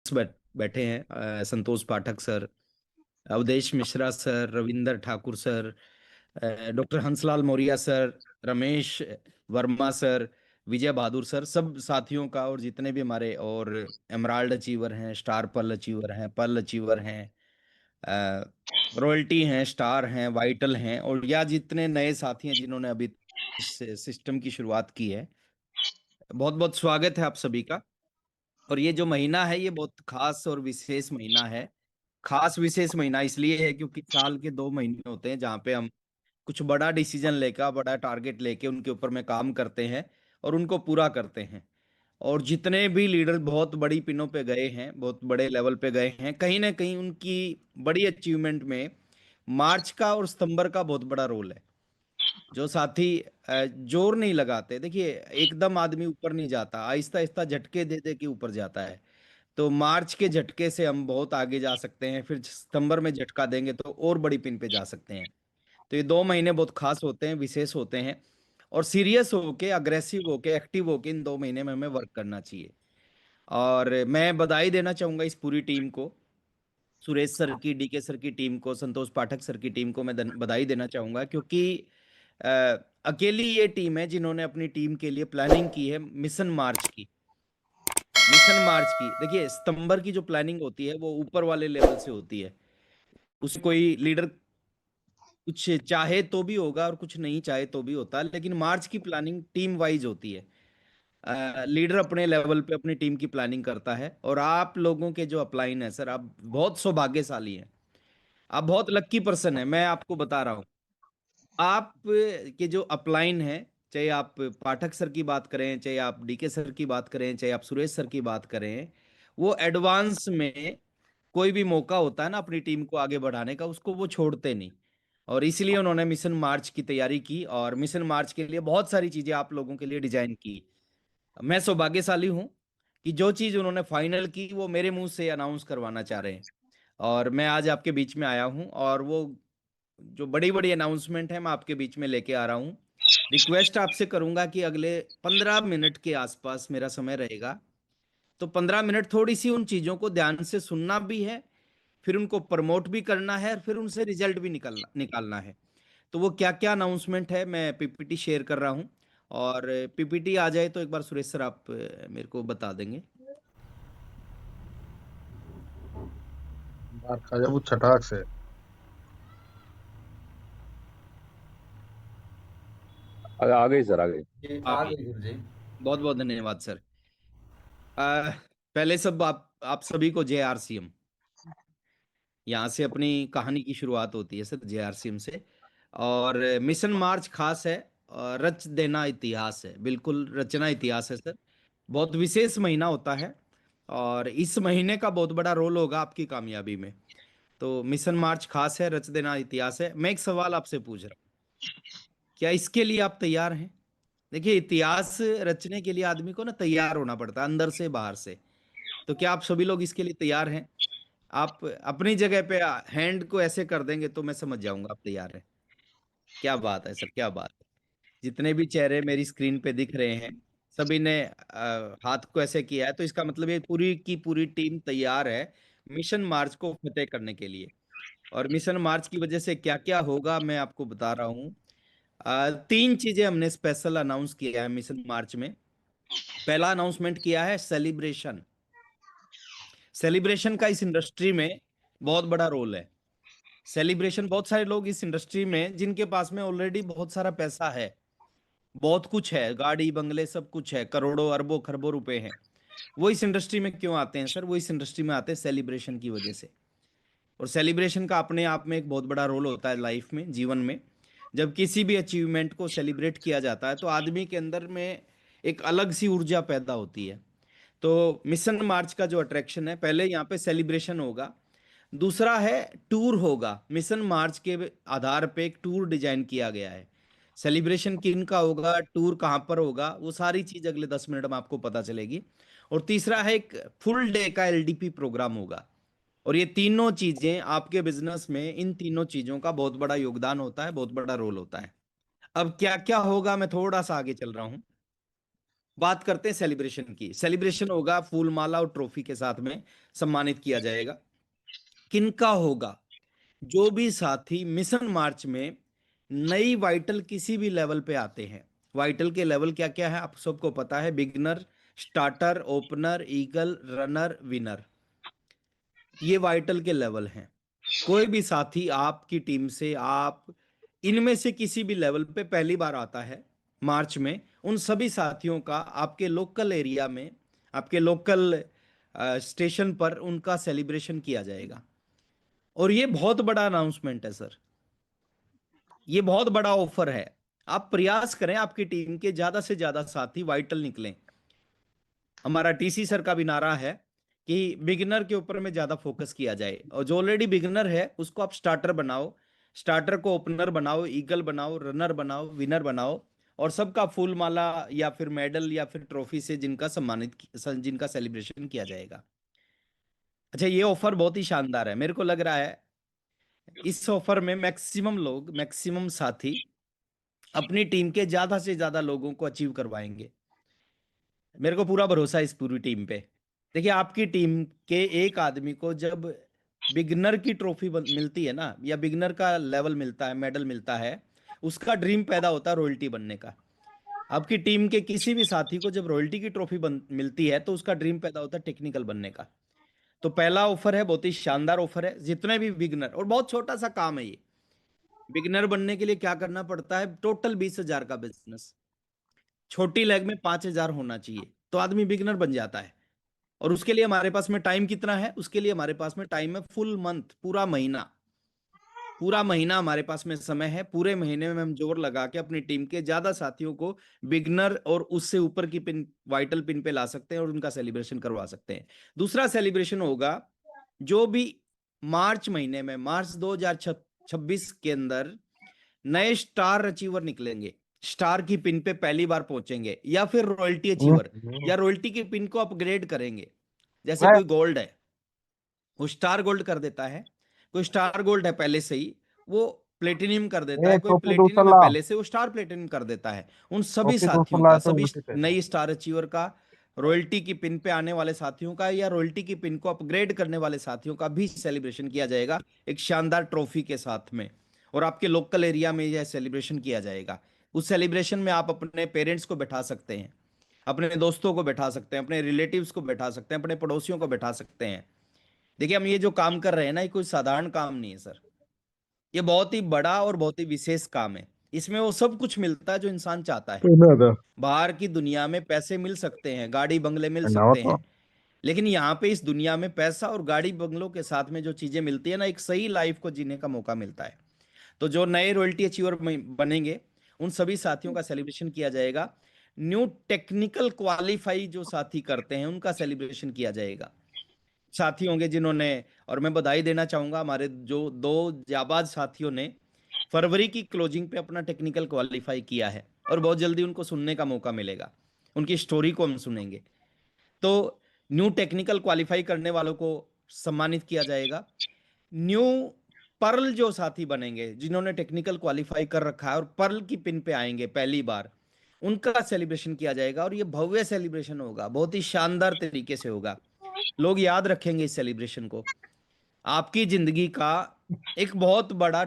बैठे हैं Santosh Pathak sir, Awadhesh Mishra sir, Ravinder Thakur sir, doctor Hanslal Maurya sir, Ramesh Verma sir, Vijay Bahadur sir, सब साथियों का और जितने भी हमारे और एमराल्ड अचीवर हैं, स्टार पर्ल अचीवर हैं, रॉयल्टी हैं, स्टार हैं, वाइटल हैं, और या जितने नए साथी हैं जिन्होंने अभी इस सिस्टम की शुरुआत की है, बहुत बहुत स्वागत है आप सभी का। और ये जो महीना है ये बहुत खास और विशेष महीना है। खास विशेष महीना इसलिए है क्योंकि साल के 2 महीने होते हैं जहाँ पे हम कुछ बड़ा डिसीजन लेकर, बड़ा टारगेट लेके उनके ऊपर में काम करते हैं और उनको पूरा करते हैं। और जितने भी लीडर बहुत बड़ी पिनों पे गए हैं, बहुत बड़े लेवल पे गए हैं, कहीं ना कहीं उनकी बड़ी अचीवमेंट में मार्च का और सितंबर का बहुत बड़ा रोल है। जो साथी जोर नहीं लगाते, देखिए, एकदम आदमी ऊपर नहीं जाता, आहिस्ता आहिस्ता झटके दे दे के ऊपर जाता है। तो मार्च के झटके से हम बहुत आगे जा सकते हैं, फिर सितंबर में झटका देंगे तो और बड़ी पिन पे जा सकते हैं। तो ये 2 महीने बहुत खास होते हैं, विशेष होते हैं, और सीरियस होके, अग्रेसिव होके, एक्टिव होके इन 2 महीने में हमें वर्क करना चाहिए। और मैं बधाई देना चाहूंगा इस पूरी टीम को, सुरेश सर की, डीके सर की टीम को, संतोष पाठक सर की टीम को मैं बधाई देना चाहूंगा, क्योंकि अ, अकेली ये टीम है जिन्होंने अपनी टीम के लिए प्लानिंग की है मिशन मार्च की। मिशन मार्च की, देखिए, सितंबर की जो प्लानिंग होती है वो ऊपर वाले लेवल से होती है। उस कोई लीडर कुछ चाहे तो भी होगा और कुछ नहीं चाहे तो भी होता है, लेकिन मार्च की प्लानिंग टीम वाइज होती है। लीडर अपने लेवल पे अपनी टीम की प्लानिंग करता है, और आप लोगों के जो अपलाइन है सर, आप बहुत सौभाग्यशाली हैं। आप बहुत लक्की पर्सन है, मैं आपको बता रहा हूँ। आप के जो अपलाइन है, चाहे आप पाठक सर की बात करें, चाहे आप डीके सर की बात करें, चाहे आप सुरेश सर की बात करें, वो एडवांस में कोई भी मौका होता है ना अपनी टीम को आगे बढ़ाने का, उसको वो छोड़ते नहीं। और इसलिए उन्होंने मिशन मार्च की तैयारी की, और मिशन मार्च के लिए बहुत सारी चीजें आप लोगों के लिए डिजाइन की। मैं सौभाग्यशाली हूं कि जो चीज उन्होंने फाइनल की वो मेरे मुंह से अनाउंस करवाना चाह रहे हैं, और मैं आज आपके बीच में आया हूं, और वो जो बड़ी बड़ी अनाउंसमेंट है मैं आपके बीच में लेके आ रहा हूं। रिक्वेस्ट आपसे करूंगा कि अगले 15 मिनट के आसपास मेरा समय रहेगा, तो 15 मिनट थोड़ी सी उन चीजों को ध्यान से सुनना भी है, फिर उनको प्रमोट भी करना है, और फिर उनसे रिजल्ट भी निकलना निकालना है। तो वो क्या क्या अनाउंसमेंट है मैं पीपीटी शेयर कर रहा हूं, और पीपीटी आ जाए तो एक बार सुरेश सर आप मेरे को बता देंगे। मार खा जाबू छटाक से। आ गई सर, आ गई। जी, आ आ गई। गई गुरु जी। बहुत बहुत धन्यवाद सर। पहले सब आप सभी को JRCM। यहाँ से अपनी कहानी की शुरुआत होती है सर, JRCM से। और मिशन मार्च खास है, और रच देना इतिहास है, बिल्कुल रचना इतिहास है सर। बहुत विशेष महीना होता है, और इस महीने का बहुत बड़ा रोल होगा आपकी कामयाबी में। तो मिशन मार्च खास है, रच देना इतिहास है। मैं एक सवाल आपसे पूछ रहा हूँ, क्या इसके लिए आप तैयार हैं? देखिए, इतिहास रचने के लिए आदमी को ना तैयार होना पड़ता है, अंदर से बाहर से। तो क्या आप सभी लोग इसके लिए तैयार हैं? आप अपनी जगह पे हैंड को ऐसे कर देंगे तो मैं समझ जाऊंगा आप तैयार हैं। क्या बात है सर, क्या बात है। जितने भी चेहरे मेरी स्क्रीन पे दिख रहे हैं, सभी ने हाथ को ऐसे किया है, तो इसका मतलब ये पूरी की पूरी टीम तैयार है मिशन मार्च को फतेह करने के लिए। और मिशन मार्च की वजह से क्या क्या होगा मैं आपको बता रहा हूँ। 3 चीजें हमने स्पेशल अनाउंस किया है मिशन मार्च में। पहला अनाउंसमेंट किया है सेलिब्रेशन। सेलिब्रेशन का इस इंडस्ट्री में बहुत बड़ा रोल है। सेलिब्रेशन, बहुत सारे लोग इस इंडस्ट्री में जिनके पास में ऑलरेडी बहुत सारा पैसा है, बहुत कुछ है, गाड़ी बंगले सब कुछ है, करोड़ों अरबों खरबों रुपए हैं, वो इस इंडस्ट्री में क्यों आते हैं सर? वो इस इंडस्ट्री में आते हैं सेलिब्रेशन की वजह से। और सेलिब्रेशन का अपने आप में एक बहुत बड़ा रोल होता है लाइफ में, जीवन में। जब किसी भी अचीवमेंट को सेलिब्रेट किया जाता है तो आदमी के अंदर में एक अलग सी ऊर्जा पैदा होती है। तो मिशन मार्च का जो अट्रैक्शन है, पहले यहाँ पे सेलिब्रेशन होगा। दूसरा है टूर होगा। मिशन मार्च के आधार पे एक टूर डिजाइन किया गया है। सेलिब्रेशन किन का होगा, टूर कहाँ पर होगा, वो सारी चीज अगले 10 मिनट में आपको पता चलेगी। और तीसरा है एक फुल डे का LDP प्रोग्राम होगा। और ये तीनों चीजें आपके बिजनेस में, इन तीनों चीजों का बहुत बड़ा योगदान होता है, बहुत बड़ा रोल होता है। अब क्या क्या होगा, मैं थोड़ा सा आगे चल रहा हूं। बात करते हैं सेलिब्रेशन की। सेलिब्रेशन होगा फूल माला और ट्रॉफी के साथ में सम्मानित किया जाएगा। किनका होगा? जो भी साथी मिशन मार्च में नई वाइटल किसी भी लेवल पे आते हैं। वाइटल के लेवल क्या क्या है आप सबको पता है, beginner, starter, opener, eagle, runner, winner. ये वाइटल के लेवल हैं। कोई भी साथी आपकी टीम से, आप इनमें से किसी भी लेवल पे पहली बार आता है मार्च में, उन सभी साथियों का आपके लोकल एरिया में, आपके लोकल स्टेशन पर उनका सेलिब्रेशन किया जाएगा। और ये बहुत बड़ा अनाउंसमेंट है सर, ये बहुत बड़ा ऑफर है। आप प्रयास करें आपकी टीम के ज्यादा से ज्यादा साथी वाइटल निकलें। हमारा टीसी सर का भी नारा है कि बिगिनर के ऊपर में ज्यादा फोकस किया जाए, और जो ऑलरेडी बिगिनर है उसको आप स्टार्टर बनाओ, स्टार्टर को ओपनर बनाओ, ईगल बनाओ, रनर बनाओ, विनर बनाओ, और सबका फूल माला या फिर मेडल या फिर ट्रॉफी से जिनका सेलिब्रेशन किया जाएगा। अच्छा, ये ऑफर बहुत ही शानदार है। मेरे को लग रहा है इस ऑफर में मैक्सिमम लोग, मैक्सिमम साथी अपनी टीम के ज्यादा से ज्यादा लोगों को अचीव करवाएंगे। मेरे को पूरा भरोसा है इस पूरी टीम पे। देखिए, आपकी टीम के एक आदमी को जब बिगनर की ट्रॉफी मिलती है ना, या बिगनर का लेवल मिलता है, मेडल मिलता है, उसका ड्रीम पैदा होता है रॉयल्टी बनने का। आपकी टीम के किसी भी साथी को जब रॉयल्टी की ट्रॉफी मिलती है तो उसका ड्रीम पैदा होता है टेक्निकल बनने का। तो पहला ऑफर है, बहुत ही शानदार ऑफर है। जितने भी बिगनर, और बहुत छोटा सा काम है ये, बिगनर बनने के लिए क्या करना पड़ता है, टोटल 20,000 का बिजनेस, छोटी लेग में 5,000 होना चाहिए, तो आदमी बिगनर बन जाता है। और उसके लिए हमारे पास में टाइम कितना है? उसके लिए हमारे पास में टाइम है फुल मंथ, पूरा महीना। पूरा महीना हमारे पास में समय है। पूरे महीने में हम जोर लगा के अपनी टीम के ज्यादा साथियों को बिगनर और उससे ऊपर की पिन, वाइटल पिन पे ला सकते हैं और उनका सेलिब्रेशन करवा सकते हैं। दूसरा सेलिब्रेशन होगा, जो भी मार्च महीने में, मार्च 2026 के अंदर नए स्टार अचीवर निकलेंगे, स्टार की पिन पे पहली बार पहुंचेंगे, या फिर रॉयल्टी अचीवर, या रॉयल्टी की पिन को अपग्रेड करेंगे। जैसे कोई गोल्ड है, वो स्टार गोल्ड कर देता है। कोई स्टार गोल्ड है पहले से ही, वो प्लेटिनियम कर देता है। कोई टोपी प्लेटिनियम है दूसरा पहले से, वो स्टार प्लेटिनियम कर देता है। उन सभी टोपी साथियों दूसरा का, तो सभी उल्टी पे नई स्टार अचीवर का, रॉयल्टी की पिन पे आने वाले साथियों का, या रॉयल्टी की पिन को अपग्रेड करने वाले साथियों का भी सेलिब्रेशन किया जाएगा एक शानदार ट्रॉफी के साथ में। और आपके लोकल एरिया में यह सेलिब्रेशन किया जाएगा। उस सेलिब्रेशन में आप अपने पेरेंट्स को बैठा सकते हैं, अपने दोस्तों को बैठा सकते हैं, अपने रिलेटिव्स को बैठा सकते हैं, अपने पड़ोसियों को बैठा सकते हैं। देखिए, हम ये जो काम कर रहे हैं ना, ये कोई साधारण काम नहीं है सर। ये बहुत ही बड़ा और बहुत ही विशेष काम है। इसमें वो सब कुछ मिलता है जो इंसान चाहता है। ಏನದು बाहर की दुनिया में पैसे मिल सकते हैं, गाड़ी बंगले मिल सकते नावतो हैं, लेकिन यहाँ पे इस दुनिया में पैसा और गाड़ी बंगलों के साथ में जो चीजें मिलती है ना, एक सही लाइफ को जीने का मौका मिलता है। तो जो नए रॉयल्टी अचीवर बनेंगे, उन सभी साथियों का सेलिब्रेशन किया जाएगा। न्यू टेक्निकल क्वालिफाई जो साथी करते हैं उनका सेलिब्रेशन किया जाएगा। साथी होंगे जिन्होंने, और मैं बधाई देना चाहूंगा हमारे जो दो जाबाज साथियों ने फरवरी की क्लोजिंग पे अपना टेक्निकल क्वालिफाई किया है, और बहुत जल्दी उनको सुनने का मौका मिलेगा, उनकी स्टोरी को हम सुनेंगे। तो न्यू टेक्निकल क्वालिफाई करने वालों को सम्मानित किया जाएगा। न्यू पर्ल जो साथी बनेंगे, जिन्होंने टेक्निकल क्वालिफाई कर रखा है और पर्ल की पिन पे आएंगे पहली बार, उनका सेलिब्रेशन किया जाएगा। और ये भव्य सेलिब्रेशन होगा, बहुत ही शानदार तरीके से होगा। लोग याद रखेंगे इस सेलिब्रेशन को। आपकी जिंदगी का एक बहुत बड़ा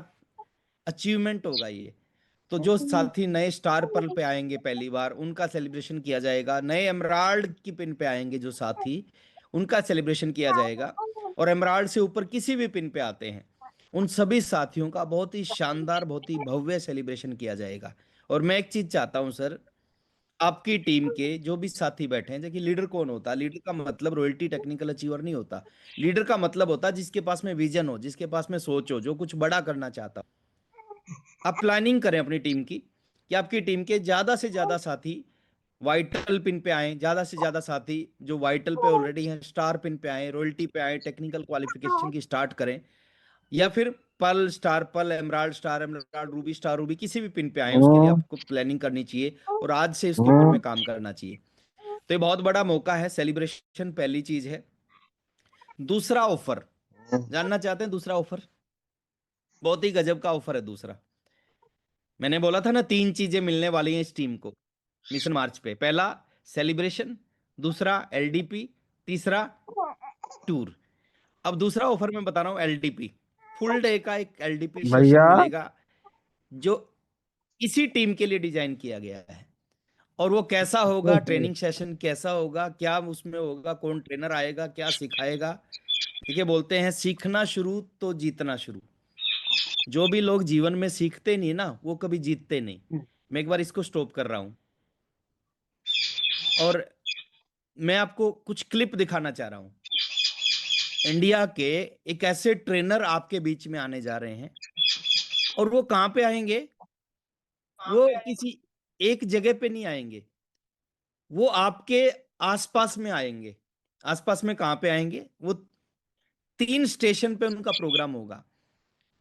अचीवमेंट होगा ये। तो जो साथी नए स्टार पर्ल पे आएंगे पहली बार, उनका सेलिब्रेशन किया जाएगा। नए एमराल्ड की पिन पे आएंगे जो साथी, उनका सेलिब्रेशन किया जाएगा। और एमराल्ड से ऊपर किसी भी पिन पे आते हैं, उन सभी साथियों का बहुत ही शानदार, बहुत ही भव्य सेलिब्रेशन किया जाएगा। और मैं एक चीज चाहता हूं सर, आपकी टीम के जो भी साथी बैठे हैं, देखिए लीडर कौन होता है? लीडर का मतलब रॉयल्टी टेक्निकल अचीवर नहीं होता। लीडर का मतलब होता है जिसके पास में विजन हो, जिसके पास में सोच हो, जो कुछ बड़ा करना चाहता हो। आप प्लानिंग करें अपनी टीम की, कि आपकी टीम के ज्यादा से ज्यादा साथी वाइटल पिन पे आए, ज्यादा से ज्यादा साथी जो वाइटल पे ऑलरेडी हैं स्टार पिन पे आए, रॉयल्टी पे आए, टेक्निकल क्वालिफिकेशन की स्टार्ट करें, या फिर पल स्टार पल, emerald star emerald, Ruby star Ruby, किसी भी पिन पे आए, उसके लिए आपको प्लानिंग करनी चाहिए और आज से इसके ऊपर में काम करना चाहिए। तो ये बहुत बड़ा मौका है, सेलिब्रेशन पहली चीज है। दूसरा ऑफर जानना चाहते हैं? दूसरा ऑफर बहुत ही गजब का ऑफर है। दूसरा, मैंने बोला था ना 3 चीजें मिलने वाली हैं इस टीम को मिशन मार्च पे। पहला, सेलिब्रेशन, दूसरा एलडीपी, तीसरा टूर। अब दूसरा ऑफर मैं बता रहा हूँ एलडीपी, फुल डे का एक एलडीपी सेशन भैया मिलेगा जो इसी टीम के लिए डिजाइन किया गया है। और वो कैसा होगा, ट्रेनिंग सेशन कैसा होगा, क्या उसमें होगा, कौन ट्रेनर आएगा, क्या सिखाएगा। देखिए, बोलते हैं सीखना शुरू तो जीतना शुरू। जो भी लोग जीवन में सीखते नहीं ना, वो कभी जीतते नहीं। मैं एक बार इसको स्टॉप कर रहा हूं और मैं आपको कुछ क्लिप दिखाना चाह रहा हूं। इंडिया के एक ऐसे ट्रेनर आपके बीच में आने जा रहे हैं, और वो कहां पे आएंगे? वो किसी एक जगह पे नहीं आएंगे, वो आपके आसपास में आएंगे। आसपास में कहां पे आएंगे? वो 3 स्टेशन पे उनका प्रोग्राम होगा।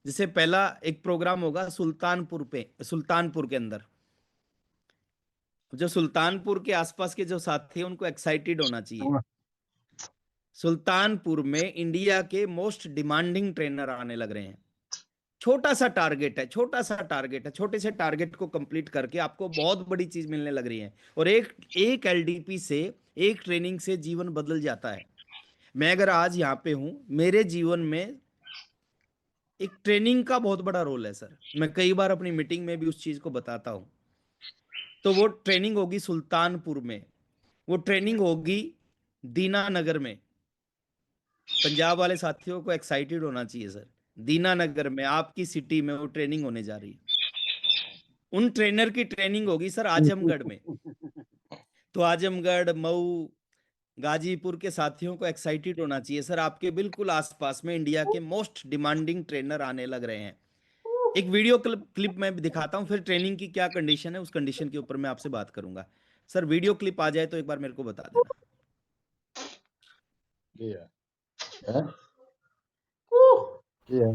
जैसे पहला एक प्रोग्राम होगा सुल्तानपुर के अंदर। जो सुल्तानपुर के आसपास के जो साथी हैं उनको एक्साइटेड होना चाहिए। सुल्तानपुर में इंडिया के मोस्ट डिमांडिंग ट्रेनर आने लग रहे हैं। छोटा सा टारगेट है, छोटा सा टारगेट है। छोटे से टारगेट को कंप्लीट करके आपको बहुत बड़ी चीज मिलने लग रही है। और एक एलडीपी से, एक ट्रेनिंग से जीवन बदल जाता है। मैं अगर आज यहाँ पे हूं, मेरे जीवन में एक ट्रेनिंग का बहुत बड़ा रोल है सर। मैं कई बार अपनी मीटिंग में भी उस चीज को बताता हूं। तो वो ट्रेनिंग होगी सुल्तानपुर में, वो ट्रेनिंग होगी दीनानगर में। पंजाब वाले साथियों को एक्साइटेड होना चाहिए सर। दीनानगर में, आपकी सिटी में वो ट्रेनिंग होने जा रही है। उन ट्रेनर की ट्रेनिंग होगी सर आजमगढ़ में। तो आजमगढ़, मऊ, गाजीपुर के साथियों को एक्साइटेड होना चाहिए सर। आपके बिल्कुल आसपास में इंडिया के मोस्ट डिमांडिंग ट्रेनर आने लग रहे हैं। एक वीडियो क्लिप मैं भी दिखाता हूं, फिर ट्रेनिंग की क्या कंडीशन है उस कंडीशन के ऊपर मैं आपसे बात करूंगा। सर वीडियो क्लिप आ जाए तो एक बार मेरे को बता देना। Yeah. Yeah.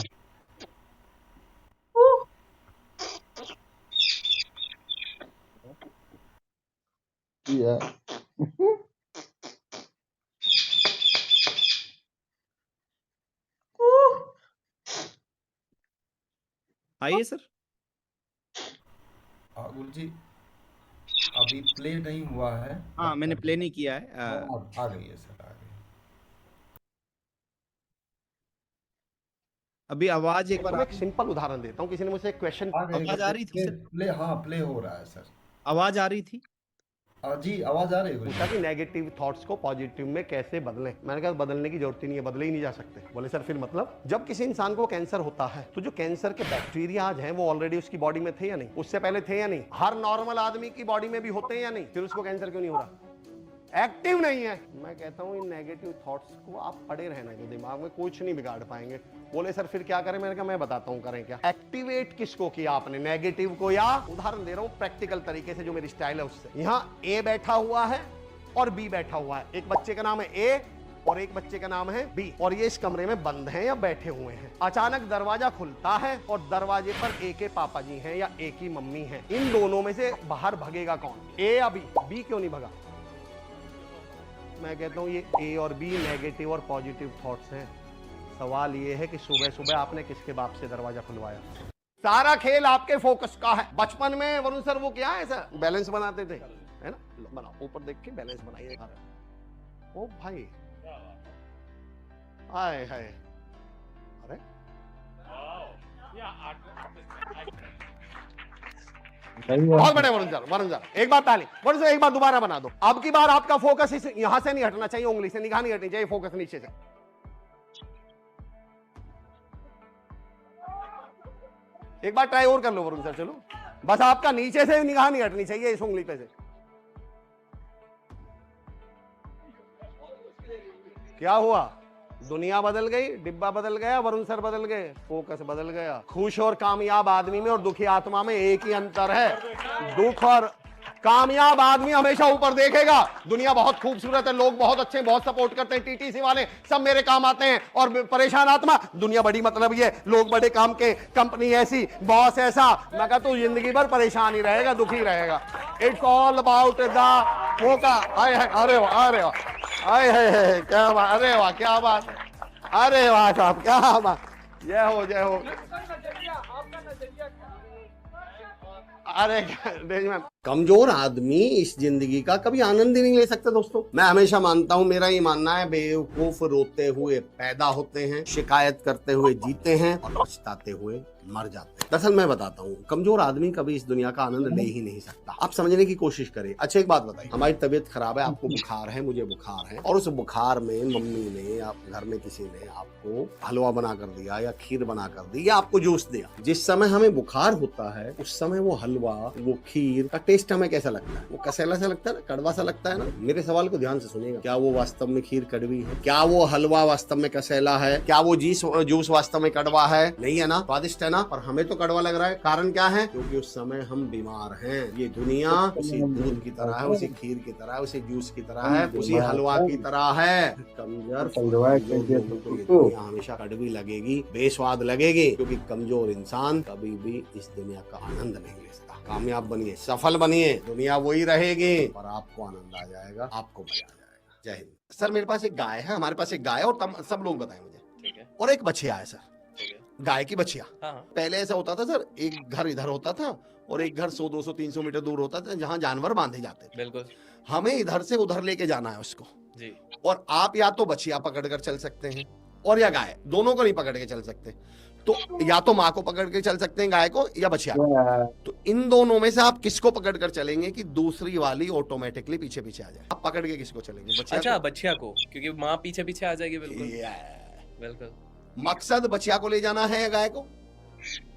Yeah. आइए सर। गुरु जी, अभी प्ले नहीं हुआ है। हाँ, मैंने प्ले नहीं किया है। आ गई है सर, आ गई। अभी आवाज एक बार मैं एक सिंपल उदाहरण देता हूँ। किसी ने मुझसे एक क्वेश्चन, आवाज आ रही थी सर? प्ले हो रहा है सर। आवाज आ रही थी? जी आवाज आ रही है गुरु पूछा जी। कि नेगेटिव थॉट्स को पॉजिटिव में कैसे बदलें। मैंने कहा बदलने की जरूरत ही नहीं है, बदले ही नहीं जा सकते। बोले सर फिर मतलब? जब किसी इंसान को कैंसर होता है तो जो कैंसर के बैक्टीरिया आज हैं वो ऑलरेडी उसकी बॉडी में थे या नहीं? उससे पहले थे या नहीं? हर नॉर्मल आदमी की बॉडी में भी होते हैं या नहीं? फिर उसको कैंसर क्यों नहीं हो रहा? एक्टिव नहीं है। मैं कहता हूं इन नेगेटिव थॉट्स को आप पड़े रहना, जो दिमाग में कुछ नहीं बिगाड़ पाएंगे। बोले सर फिर क्या करें? मैंने कहा मैं बताता हूं करें क्या। एक्टिवेट किसको किया आपने, नेगेटिव को? या उदाहरण दे रहा हूं प्रैक्टिकल तरीके से, जो मेरी स्टाइल है उससे। यहां ए बैठा हुआ है और बी बैठा हुआ है। एक बच्चे का नाम है ए और एक बच्चे का नाम है बी, और ये इस कमरे में बंद हैं या बैठे हुए हैं। अचानक दरवाजा खुलता है और दरवाजे पर ए के पापा जी हैं या ए की मम्मी है। इन दोनों में से बाहर भगेगा कौन, ए या बी? बी क्यों नहीं भगा? मैं कहता हूं ये ए और बी नेगेटिव और पॉजिटिव थॉट्स हैं। सवाल ये है कि सुबह सुबह आपने किसके बाप से दरवाजा खुलवाया? सारा खेल आपके फोकस का है। बचपन में वरुण सर वो क्या है सर, बैलेंस बनाते थे, है ना? बनाओ, ऊपर देख के बैलेंस बनाइए। ओ भाई, हाय हाय, अरे बहुत बड़े वरुण सर। वरुण सर एक बार ताली, वरुण सर एक बार दोबारा बना दो। अब की बार आपका फोकस इस यहां से नहीं हटना चाहिए, उंगली से, निगाह नहीं हटनी चाहिए, फोकस नीचे से। एक बार ट्राई और कर लो वरुण सर, चलो। बस आपका नीचे से निगाह नहीं हटनी चाहिए इस उंगली पे से। क्या हुआ? दुनिया बदल गई, डिब्बा बदल गया, वरुण सर बदल गए, फोकस बदल गया। खुश और कामयाब आदमी में और दुखी आत्मा में एक ही अंतर है। दुख और कामयाब आदमी हमेशा ऊपर देखेगा। दुनिया बहुत खूबसूरत है, लोग बहुत अच्छे हैं, बहुत सपोर्ट करते हैं, टीटीसी वाले सब मेरे काम आते हैं। और परेशान आत्मा, दुनिया बड़ी मतलब ये, लोग बड़े काम के, कंपनी ऐसी, बॉस ऐसा। मैं कहता हूं जिंदगी भर परेशान ही रहेगा, दुखी रहेगा। It's all about the focus. अरे वाह, अरे वाह, हाय क्या बात, अरे वाह क्या बात, अरे वाह साहब क्या बात, जय हो जय हो। अरे कमजोर आदमी इस जिंदगी का कभी आनंद ही नहीं ले सकता दोस्तों। मैं हमेशा मानता हूं, मेरा ये मानना है, बेवकूफ रोते हुए पैदा होते हैं, शिकायत करते हुए जीते हैं और पछताते हुए मर जाते हैं। दरअसल मैं बताता हूँ, कमजोर आदमी कभी इस दुनिया का आनंद ले ही नहीं सकता। आप समझने की कोशिश करें। अच्छा एक बात बताइए, हमारी तबीयत खराब है, आपको बुखार है, मुझे बुखार है, और उस बुखार में मम्मी ने या घर में किसी ने आपको हलवा बना कर दिया या खीर बना कर दी या आपको जूस दिया। जिस समय हमें बुखार होता है उस समय वो हलवा, वो खीर का टेस्ट हमें कैसा लगता है? वो कसैला सा लगता है ना, कड़वा सा लगता है ना। मेरे सवाल को ध्यान से सुनिएगा, क्या वो वास्तव में खीर कड़वी है? क्या वो हलवा वास्तव में कसैला है? क्या वो जूस वास्तव में कड़वा है? नहीं है ना, स्वादिष्ट है ना, पर हमें तो कड़वा लग रहा है। कारण क्या है? क्योंकि उस समय हम बीमार हैं। ये दुनिया उसी दूध की तरह है, उसी खीर की तरह है, उसी जूस की तरह है, उसी हलवा की तरह है। दुनिया हमेशा कड़वी लगेगी, बेस्वाद लगेगी, क्योंकि कमजोर इंसान कभी भी इस दुनिया का आनंद नहीं ले सकता। कामयाब बनिए, सफल बनिए, दुनिया वही रहेगी और आपको आनंद आ जाएगा, आपको मजा आ जाएगा। जय हिंद। सर मेरे पास एक गाय है, हमारे पास एक गाय है, और सब लोग बताएं मुझे। ठीक है। और एक बछिया है सर, गाय की बछिया। पहले ऐसा होता था सर, एक घर इधर होता था और एक घर 100, 200, 300 मीटर दूर होता था जहाँ जानवर बांधे जाते थे। बिल्कुल। हमें इधर से उधर लेके जाना है उसको जी। और आप या तो बछिया पकड़ कर चल सकते हैं और या गाय, दोनों को नहीं पकड़ के चल सकते। तो या तो माँ को पकड़ के चल सकते हैं, गाय को, या बछिया को। तो इन दोनों में से आप किसको पकड़ कर चलेंगे कि दूसरी वाली ऑटोमेटिकली पीछे पीछे आ जाए? आप पकड़ के किसको चलेंगे? बछिया। अच्छा, बछिया को, क्योंकि माँ पीछे पीछे आ जाएगी। बिल्कुल बिल्कुल। मकसद बछिया को ले जाना है या गाय को?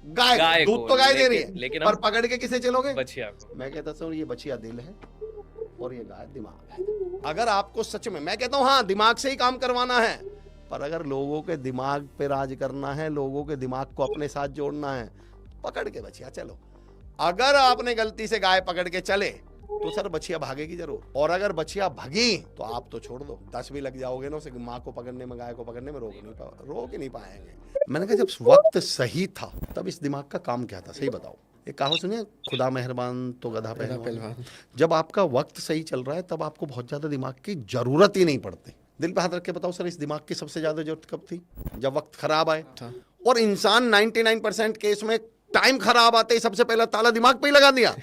गाय दूध तो गाय दे रही है, लेकिन पर पकड़ के किसे चलोगे? बछिया को। मैं कहता हूँ ये बछिया दिल है और ये गाय दिमाग है। अगर आपको सच में, मैं कहता हूँ हाँ, दिमाग से ही काम करवाना है, पर अगर लोगों के दिमाग पे राज करना है, लोगों के दिमाग को अपने साथ जोड़ना है, पकड़ के बछिया चलो। अगर आपने गलती से गाय पकड़ के चले तो सर बछिया भागेगी जरूर, और अगर बछिया भागी तो आप तो छोड़ दो, 10 भी लग जाओगे ना उसे माँ को पकड़ने में, गाय को पकड़ने में, रोक ही नहीं पाएंगे। मैंने कहा जब वक्त सही था तब इस दिमाग का काम क्या था? सही बताओ। एक कहावत सुनिए, खुदा मेहरबान तो गधा पहलवान। जब आपका वक्त सही चल रहा है तब आपको बहुत ज्यादा दिमाग की जरूरत ही नहीं पड़ती। दिल पे हाथ रख के बताओ सर, इस दिमाग की सबसे ज्यादा जरूरत कब थी? जब वक्त खराब आए। और इंसान 99% केस में टाइम खराब आते ही सबसे पहला ताला दिमाग पे ही लगा दिया।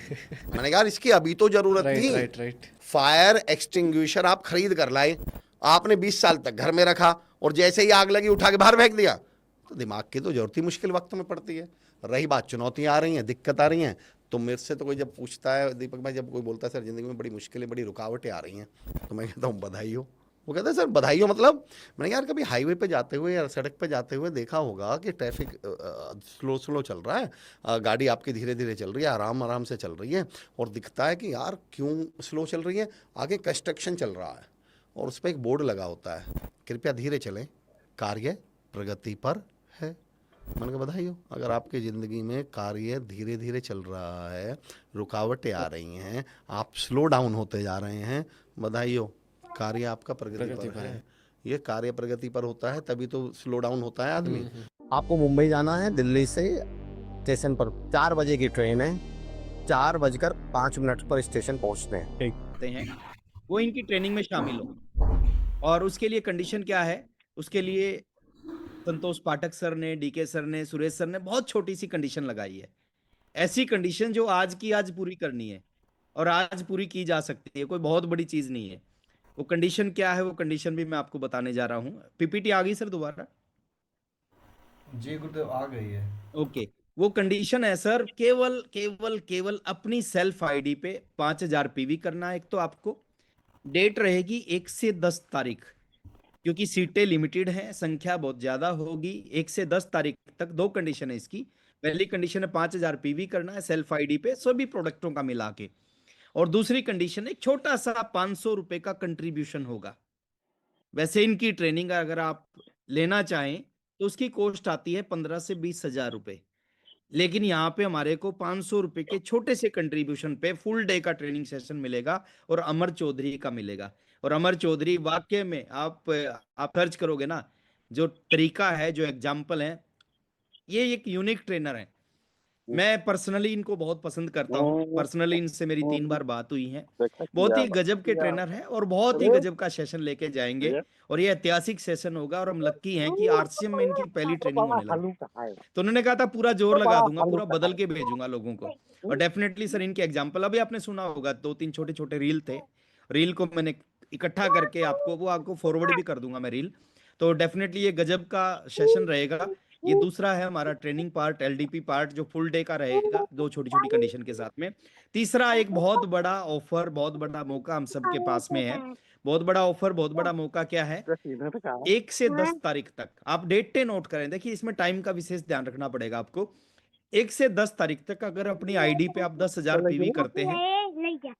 मैंने कहा इसकी अभी तो जरूरत थी। फायर एक्सटिंग्विशर आप खरीद कर लाए, आपने 20 साल तक घर में रखा और जैसे ही आग लगी उठा के बाहर फेंक दिया। तो दिमाग की तो जरूरत ही मुश्किल वक्त में पड़ती है। रही बात चुनौतियां आ रही हैं, दिक्कत आ रही हैं, तो मेरे से तो कोई जब पूछता है, दीपक भाई जब कोई बोलता है सर जिंदगी में बड़ी मुश्किलें, बड़ी रुकावटें आ रही हैं, तो मैं कहता हूँ बधाई हो। वो कहते हैं सर बधाई हो मतलब? मैंने यार कभी हाईवे पे जाते हुए या सड़क पे जाते हुए देखा होगा कि ट्रैफिक स्लो चल रहा है, गाड़ी आपकी धीरे धीरे चल रही है, आराम आराम से चल रही है, और दिखता है कि यार क्यों स्लो चल रही है? आगे कंस्ट्रक्शन चल रहा है और उस पर एक बोर्ड लगा होता है, कृपया धीरे चलें, कार्य प्रगति पर है। मैंने कहा बधाई हो, अगर आपकी ज़िंदगी में कार्य धीरे धीरे चल रहा है, रुकावटें आ रही हैं, आप स्लो डाउन होते जा रहे हैं, बधाई हो, कार्य आपका प्रगति पर है। ये कार्य प्रगति पर होता है तभी तो स्लो डाउन होता है आदमी। आपको मुंबई जाना है, दिल्ली से स्टेशन पर 4 बजे की ट्रेन है, 4:05 पर स्टेशन पहुंचते हैं। वो इनकी ट्रेनिंग में शामिल हो। और उसके लिए कंडीशन क्या है? उसके लिए संतोष पाठक सर ने, डीके सर ने, सुरेश सर ने बहुत छोटी सी कंडीशन लगाई है। ऐसी कंडीशन जो आज की आज पूरी करनी है और आज पूरी की जा सकती है, कोई बहुत बड़ी चीज नहीं है। वो कंडीशन क्या है, वो कंडीशन भी मैं आपको बताने जा रहा हूँ। पीपीटी आ गई सर दोबारा? जी गुरुदेव आ गई है। ओके। वो कंडीशन है सर, केवल केवल केवल अपनी सेल्फ आईडी पे 5000 पीवी करना है। एक तो आपको डेट रहेगी 1 से 10 तारीख, क्योंकि सीटें लिमिटेड हैं, संख्या बहुत ज्यादा होगी। 1 से 10 तारीख तक 2 कंडीशन है इसकी। पहली कंडीशन है 5000 पीवी करना है सेल्फ आईडी पे सभी प्रोडक्टों का मिला के, और दूसरी कंडीशन है छोटा सा 500 रुपए का कंट्रीब्यूशन होगा। वैसे इनकी ट्रेनिंग अगर आप लेना चाहें तो उसकी कॉस्ट आती है 15 से 20 हजार रुपए, लेकिन यहाँ पे हमारे को 500 रुपए के छोटे से कंट्रीब्यूशन पे फुल डे का ट्रेनिंग सेशन मिलेगा और अमर चौधरी का मिलेगा। और अमर चौधरी वाकई में आप सर्च करोगे ना, जो तरीका है, जो एग्जाम्पल है, ये एक यूनिक ट्रेनर है। मैं पर्सनली इनको बहुत पसंद करता हूँ। पर्सनली इनसे मेरी 3 बार बात हुई है। देखा बहुत किया ही गजब के ट्रेनर हैं और बहुत ही गजब का सेशन लेके जाएंगे और ये ऐतिहासिक सेशन होगा और हम लकी हैं कि आरसीएम में इनकी पहली ट्रेनिंग होने लगी। तो उन्होंने कहा था पूरा जोर लगा दूंगा, पूरा बदल के भेजूंगा लोगों को। और डेफिनेटली सर इनके एग्जाम्पल अभी आपने सुना होगा, 2-3 छोटे छोटे रील थे। रील को मैंने इकट्ठा करके आपको फॉरवर्ड भी कर दूंगा मैं रील। तो डेफिनेटली ये गजब का सेशन रहेगा। ये दूसरा है हमारा ट्रेनिंग पार्ट, एलडीपी पार्ट, जो फुल डे का रहेगा 2 छोटी छोटी कंडीशन के साथ में। तीसरा एक बहुत बड़ा ऑफर, बहुत बड़ा मौका हम सबके पास में है। बहुत बड़ा ऑफर, बहुत बड़ा मौका क्या है? 1 से 10 तारीख तक आप डेट नोट करें। देखिए इसमें टाइम का विशेष ध्यान रखना पड़ेगा आपको। 1 से 10 तारीख तक अगर अपनी आईडी पे आप 10,000 पीवी करते हैं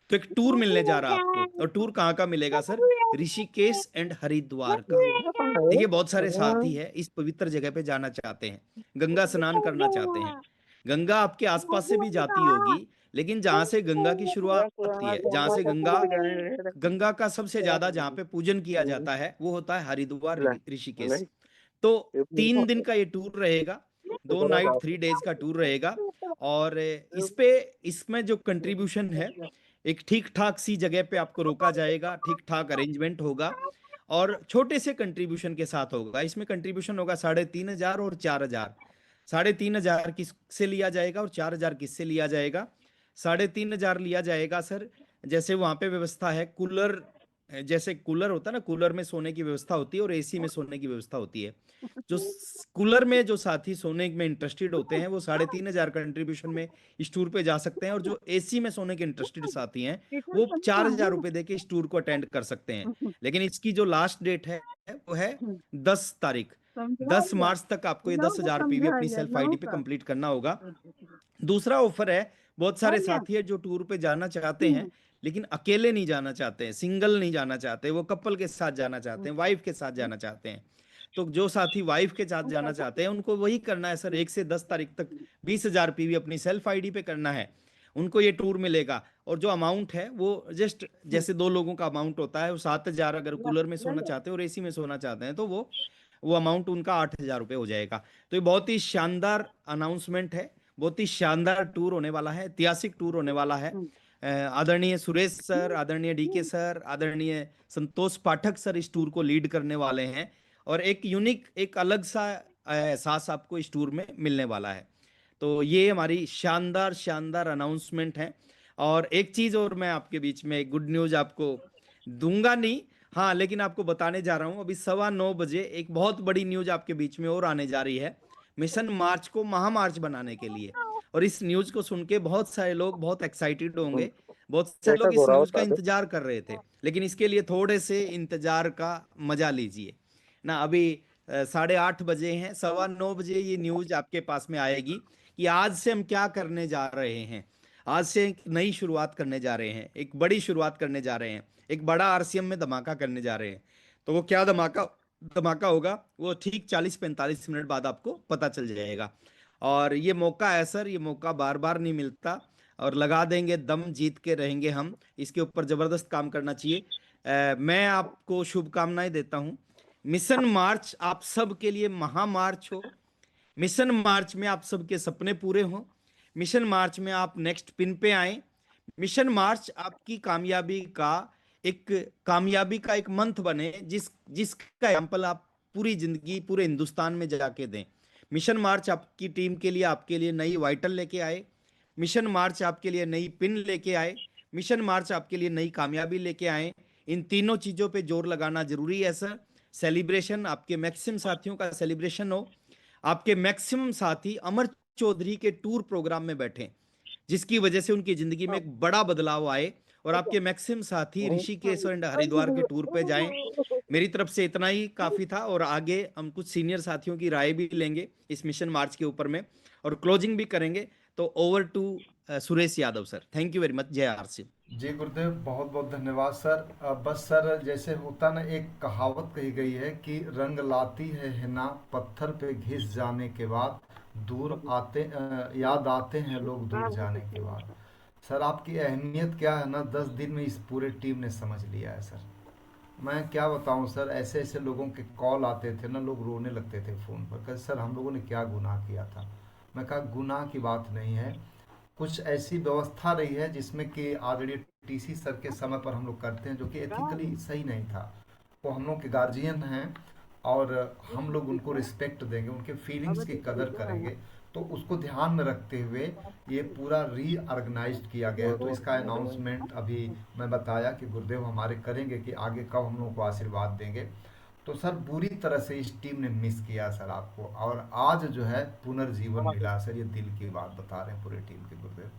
तो एक टूर मिलने जा रहा है आपको। और टूर कहाँ का मिलेगा सर? ऋषिकेश एंड हरिद्वार का। देखिए बहुत सारे साथी है इस पवित्र जगह पे जाना चाहते हैं, गंगा स्नान करना चाहते हैं। गंगा आपके आसपास से भी जाती होगी, लेकिन जहां से गंगा की शुरुआत होती है, जहां से गंगा का सबसे ज्यादा जहां पे पूजन किया जाता है वो होता है हरिद्वार, ऋषिकेश। तो 3 दिन का ये टूर रहेगा, 2 नाइट 3 डेज का टूर रहेगा। और इसमें जो कंट्रीब्यूशन है, एक ठीक ठाक सी जगह पे आपको रोका जाएगा, ठीक ठाक अरेंजमेंट होगा और छोटे से कंट्रीब्यूशन के साथ होगा। इसमें कंट्रीब्यूशन होगा 3,500 और 4,000। 3,500 किससे लिया जाएगा और 4,000 किससे लिया जाएगा? 3,500 लिया जाएगा सर, जैसे वहां पे व्यवस्था है कूलर, जैसे कूलर होता है ना, कूलर में सोने की व्यवस्था होती है और एसी में सोने की व्यवस्था होती है। जो कूलर में जो साथी सोने में इंटरेस्टेड होते हैं वो 3,500 कंट्रीब्यूशन में इस टूर पे जा सकते हैं। और जो एसी में सोने के इंटरेस्टेड साथी हैं वो 4,000 रुपए देके इस टूर को अटेंड कर सकते हैं। लेकिन इसकी जो लास्ट डेट है वो है 10 तारीख। 10 मार्च तक आपको ये 10,000 पीवी अपनी सेल्फ आईडी पे कंप्लीट करना होगा। दूसरा ऑफर है, बहुत सारे साथी है जो टूर पे जाना चाहते हैं लेकिन अकेले नहीं जाना चाहते हैं, सिंगल नहीं जाना चाहते, वो कपल के साथ जाना चाहते हैं, वाइफ के साथ जाना चाहते हैं। तो जो साथी वाइफ के साथ जाना चाहते हैं उनको वही करना है सर, 1 से 10 तारीख तक 20,000 पीवी अपनी सेल्फ आईडी पे करना है, उनको ये टूर मिलेगा। और जो अमाउंट है वो जस्ट जैसे 2 लोगों का अमाउंट होता है वो 7,000, अगर कूलर में सोना चाहते हैं और एसी में सोना चाहते हैं तो वो अमाउंट उनका 8,000 रुपये हो जाएगा। तो ये बहुत ही शानदार अनाउंसमेंट है, बहुत ही शानदार टूर होने वाला है, ऐतिहासिक टूर होने वाला है। आदरणीय सुरेश सर, आदरणीय डीके सर, आदरणीय संतोष पाठक सर इस टूर को लीड करने वाले हैं और एक यूनिक, एक अलग सा एहसास आपको इस टूर में मिलने वाला है। तो ये हमारी शानदार शानदार अनाउंसमेंट है। और एक चीज और मैं आपके बीच में एक गुड न्यूज आपको दूंगा नहीं, हाँ, लेकिन आपको बताने जा रहा हूं। अभी 9:15 एक बहुत बड़ी न्यूज आपके बीच में और आने जा रही है, मिशन मार्च को महामार्च बनाने के लिए। और इस न्यूज को सुन के बहुत सारे लोग बहुत एक्साइटेड होंगे, बहुत सारे लोग इस न्यूज का इंतजार कर रहे थे, लेकिन इसके लिए थोड़े से इंतजार का मजा लीजिए ना। अभी 8:30 हैं, 9:15 ये न्यूज आपके पास में आएगी कि आज से हम क्या करने जा रहे हैं। आज से एक नई शुरुआत करने जा रहे हैं, एक बड़ी शुरुआत करने जा रहे हैं, एक बड़ा आरसीएम में धमाका करने जा रहे हैं। तो वो क्या धमाका धमाका होगा वो ठीक 40-45 मिनट बाद आपको पता चल जाएगा। और ये मौका है सर, ये मौका बार बार नहीं मिलता और लगा देंगे दम, जीत के रहेंगे हम। इसके ऊपर जबरदस्त काम करना चाहिए। मैं आपको शुभकामनाएं देता हूं। मिशन मार्च आप सब के लिए महामार्च हो, मिशन मार्च में आप सबके सपने पूरे हों, मिशन मार्च में आप नेक्स्ट पिन पे आए, मिशन मार्च आपकी कामयाबी का एक मंथ बने जिसका एग्जाम्पल आप पूरी जिंदगी पूरे हिंदुस्तान में जाके दें। मिशन मार्च आपकी टीम के लिए, आपके लिए नई वाइटल लेके आए, मिशन मार्च आपके लिए नई पिन लेके आए, मिशन मार्च आपके लिए नई कामयाबी लेके आए। इन तीनों चीजों पे जोर लगाना जरूरी है सर। सेलिब्रेशन, आपके मैक्सिमम साथियों का सेलिब्रेशन हो, आपके मैक्सिमम साथी अमर चौधरी के टूर प्रोग्राम में बैठे जिसकी वजह से उनकी जिंदगी में एक बड़ा बदलाव आए, और आपके मैक्सिमम साथी ऋषिकेश एंड हरिद्वार के टूर पे जाएं। मेरी तरफ से इतना ही काफी था और आगे हम कुछ सीनियर साथियों की राय भी लेंगे इस मिशन मार्च के ऊपर में और क्लोजिंग भी करेंगे। तो over to Suresh Yadav sir, thank you very much. जय आरसीएम। जी गुरुदेव, बहुत बहुत धन्यवाद सर। बस सर, जैसे होता ना, एक कहावत कही गई है कि रंग लाती है हिना पत्थर पे घिस जाने के बाद, याद आते हैं लोग दूर जाने के बाद। सर आपकी अहमियत क्या है ना 10 दिन में इस पूरे टीम ने समझ लिया है सर। मैं क्या बताऊं सर, ऐसे ऐसे लोगों के कॉल आते थे ना, लोग रोने लगते थे फ़ोन पर, सर हम लोगों ने क्या गुनाह किया था। मैं कहा गुनाह की बात नहीं है, कुछ ऐसी व्यवस्था रही है जिसमें कि आदरणीय टीसी सर के समय पर हम लोग करते हैं, जो कि एथिकली सही नहीं था। वो हम लोग के गार्जियन हैं और हम लोग उनको रिस्पेक्ट देंगे, उनके फीलिंग्स की कदर करेंगे। तो उसको ध्यान में रखते हुए ये पूरा रीऑर्गेनाइज्ड किया गया है। तो इसका अनाउंसमेंट अभी मैं बताया कि गुरुदेव हमारे करेंगे कि आगे कब हम लोग को आशीर्वाद देंगे। तो सर बुरी तरह से इस टीम ने मिस किया सर आपको, और आज जो है पुनर्जीवन मिला सर। ये दिल की बात बता रहे हैं पूरी टीम के गुरुदेव।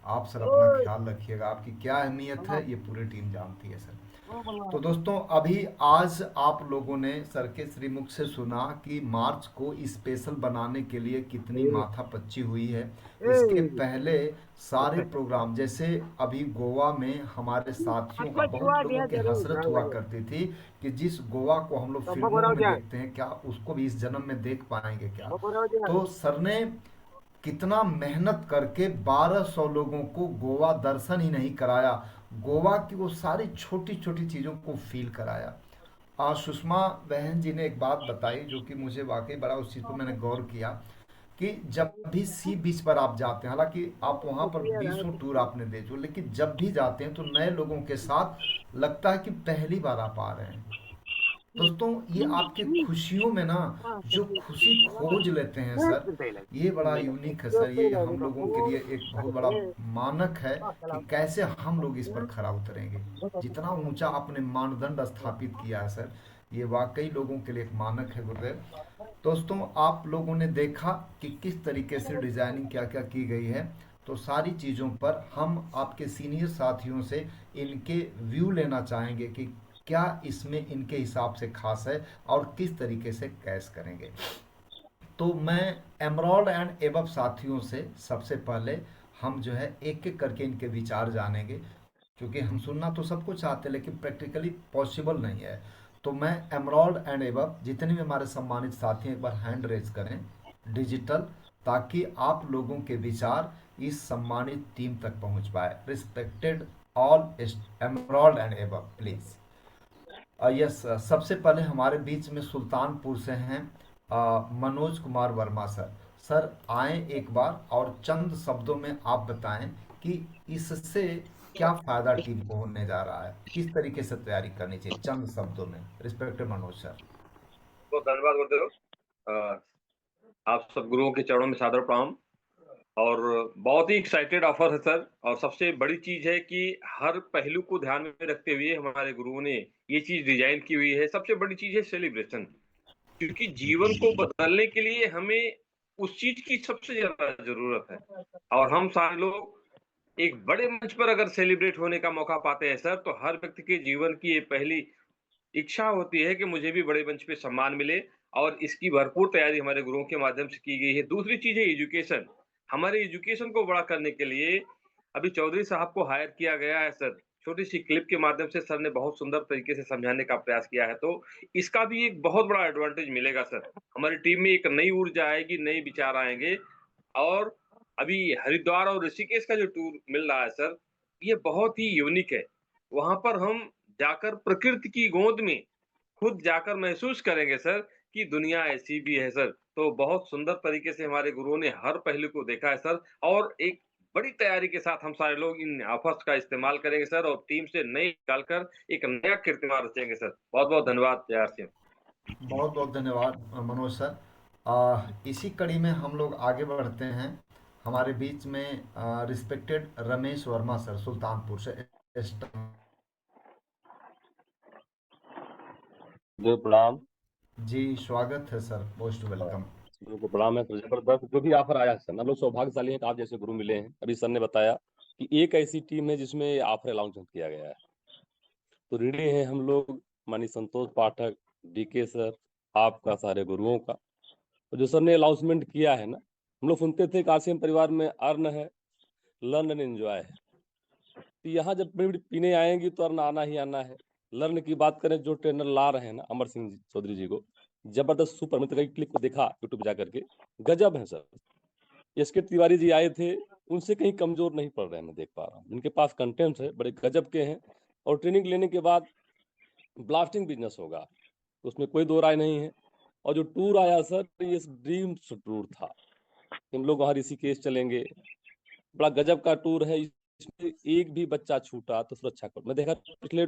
आप सर अपना ख्याल रखिएगा, आपकी क्या अहमियत है ये पूरी टीम जानती है सर। तो दोस्तों अभी आज आप लोगों ने सर के श्रीमुख से सुना कि मार्च को स्पेशल बनाने के लिए कितनी माथापच्ची हुई है। इसके पहले सारे प्रोग्राम, जैसे अभी गोवा में हमारे साथियों का, बहुत लोगों की हसरत हुआ करती थी कि जिस गोवा को हम लोग फिल्मों में देखते हैं, क्या उसको भी इस जन्म में देख पाएंगे क्या। तो सर ने कितना मेहनत करके 1200 लोगों को गोवा दर्शन ही नहीं कराया, गोवा की वो सारी छोटी छोटी चीज़ों को फील कराया। सुषमा बहन जी ने एक बात बताई जो कि मुझे वाकई बड़ा, उस चीज़ पर मैंने गौर किया कि जब भी सी बीच पर आप जाते हैं, हालांकि आप वहाँ पर 20 टूर आपने दे जो, लेकिन जब भी जाते हैं तो नए लोगों के साथ लगता है कि पहली बार आप आ रहे हैं। दोस्तों ये आपके खुशियों में ना जो खुशी खोज लेते हैं सर, ये बड़ा यूनिक है सर। ये हम लोगों के लिए एक बहुत बड़ा मानक है कि कैसे हम लोग इस पर खरा उतरेंगे। जितना ऊंचा आपने मानदंड स्थापित किया है सर, ये वाकई लोगों के लिए एक मानक है गुरुदेव। दोस्तों आप लोगों ने देखा कि किस तरीके से डिजाइनिंग क्या क्या की गई है। तो सारी चीज़ों पर हम आपके सीनियर साथियों से इनके व्यू लेना चाहेंगे कि क्या इसमें इनके हिसाब से खास है और किस तरीके से कैश करेंगे। तो मैं एमरॉल्ड एंड एबव साथियों से सबसे पहले हम जो है एक एक करके इनके विचार जानेंगे, क्योंकि हम सुनना तो सब कुछ चाहते हैं लेकिन प्रैक्टिकली पॉसिबल नहीं है। तो मैं एमरॉल्ड एंड एबव जितने भी हमारे सम्मानित साथी हैं एक बार हैंड रेज करें डिजिटल, ताकि आप लोगों के विचार इस सम्मानित टीम तक पहुंच पाए। Respected all Emerald and above please. Yes, सबसे पहले हमारे बीच में सुल्तानपुर से हैं मनोज कुमार वर्मा सर। सर आए एक बार और चंद शब्दों में आप बताएं कि इससे क्या फायदा टीम को होने जा रहा है, किस तरीके से तैयारी करनी चाहिए, चंद शब्दों में। Respected Manoj sir. तो धन्यवाद गुरुदेव। आप सब गुरुओं के चरणों में सादर प्रणाम। और बहुत ही एक्साइटेड ऑफर है सर। और सबसे बड़ी चीज है कि हर पहलू को ध्यान में रखते हुए हमारे गुरुओं ने ये चीज डिजाइन की हुई है। सबसे बड़ी चीज है सेलिब्रेशन, क्योंकि जीवन को बदलने के लिए हमें उस चीज की सबसे ज्यादा जरूरत है। और हम सारे लोग एक बड़े मंच पर अगर सेलिब्रेट होने का मौका पाते हैं सर, तो हर व्यक्ति के जीवन की ये पहली इच्छा होती है कि मुझे भी बड़े मंच पे सम्मान मिले। और इसकी भरपूर तैयारी हमारे गुरुओं के माध्यम से की गई है। दूसरी चीज है एजुकेशन। हमारे एजुकेशन को बड़ा करने के लिए अभी चौधरी साहब को हायर किया गया है सर। छोटी सी क्लिप के माध्यम से सर ने बहुत सुंदर तरीके से समझाने का प्रयास किया है। तो इसका भी एक बहुत बड़ा एडवांटेज मिलेगा सर। हमारी टीम में एक नई ऊर्जा आएगी, नए विचार आएंगे। और अभी हरिद्वार और ऋषिकेश का जो टूर मिल रहा है सर, ये बहुत ही यूनिक है। वहां पर हम जाकर प्रकृति की गोद में खुद जाकर महसूस करेंगे सर कि दुनिया ऐसी भी है सर। तो बहुत सुंदर तरीके से हमारे गुरुओं ने हर पहलू को देखा है सर। और एक बड़ी तैयारी के साथ हम सारे लोग इन ऑफर्स का इस्तेमाल करेंगे सर, और टीम से नई निकालकर एक नया कीर्तिमान रचेंगे सर। बहुत बहुत धन्यवाद। जय सिंह। बहुत बहुत धन्यवाद मनोज सर। इसी कड़ी में हम लोग आगे बढ़ते हैं। हमारे बीच में रिस्पेक्टेड रमेश वर्मा सर सुल्तानपुर से। जो प्रणाम। जी स्वागत है सर, मोस्ट वेलकम। गुरु को प्रणाम है सर। जबरदस्त जो भी ऑफर आया है सर, हम लोग सौभाग्यशाली हैं कि आप जैसे गुरु मिले हैं। अभी सर ने बताया कि एक ऐसी टीम है जिसमें ऑफर अनाउंसमेंट किया गया है। तो ऋणी हैं हम लोग माननीय संतोष पाठक, डीके सर, आपका, सारे गुरुओं का। तो जो सर ने अनाउंसमेंट किया है ना, हम लोग सुनते थे कि आरसीएम परिवार में अर्न है, लर्न एंड एंजॉय है। तो यहाँ जब पीने आएंगी तो अर्न आना ही आना है। लर्न की बात करें, जो ट्रेनर ला रहे हैं ना अमर सिंह चौधरी जी को, जबरदस्त सुपर। मैं तो कई क्लिप को देखा यूट्यूब जा करके, गजब है सर। एसके तिवारी जी आए थे, उनसे कहीं कमजोर नहीं पड़ रहे हैं, मैं देख पा रहा हूँ। जिनके पास कंटेंट है बड़े गजब के हैं। और ट्रेनिंग लेने के बाद ब्लास्टिंग बिजनेस होगा, तो उसमें कोई दो राय नहीं है। और जो टूर आया सर, ये ड्रीम टूर था। हम लोग वहाँ ऋषिकेश चलेंगे, बड़ा गजब का टूर है। इसमें एक भी बच्चा छूटा तो सुरक्षा करो। मैं देखा पिछले